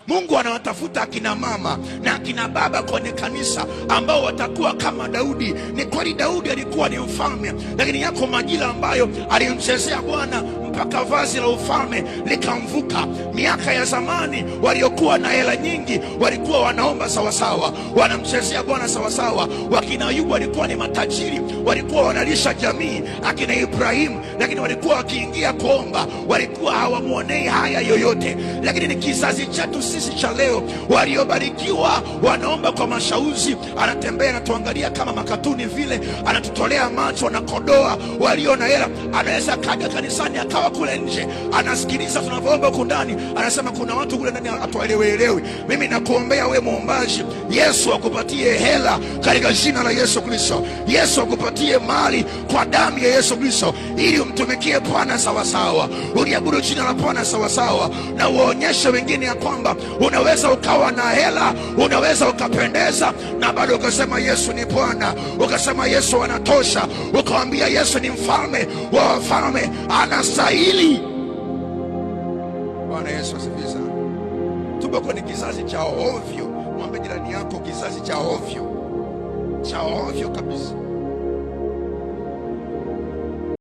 Mungu anawatafuta akina mama na akina baba kwenye kanisa ambao watakuwa kama Daudi. Ni kweli Daudi alikuwa ni mfalme, lakini yako majira ambayo alimchezea Bwana mpaka vazi la ufalme likamvuka. Miaka ya zamani waliokuwa na hela nyingi walikuwa wanaomba sawasawa, wanamchezea Bwana sawasawa. Wakina Ayubu walikuwa ni matajiri, walikuwa wanalisha jamii, akina Ibrahimu, lakini walikuwa wakiingia kuomba, walikuwa hawamuonei haya yoyote. Lakini ni kizazi chetu sisi cha leo, waliobarikiwa wanaomba kwa mashauzi, anatembea anatuangalia kama makatuni vile, anatutolea macho na kodoa. Walio na hela anaweza kaja kanisani akawa kule nje anasikiliza tunavyoomba huko ndani, anasema kuna watu kule ndani hatuelewelewi. Mimi nakuombea we muombaji, Yesu akupatie hela katika jina la Yesu Kristo. Yesu akupatie mali kwa damu ya Yesu Kristo, ili umtumikie Bwana sawasawa, uliabudu jina la Bwana sawasawa, na uonyeshe wengine ya kwamba unaweza ukawa na hela, unaweza ukapendeza na bado ukasema Yesu ni Bwana, ukasema Yesu anatosha, ukaambia Yesu ni mfalme wa wafalme, anastahili. Bwana Yesu asifiwe sana. Tupo kwenye kizazi cha ovyo. Mwambie jirani yako kizazi cha ovyo, cha ovyo kabisa.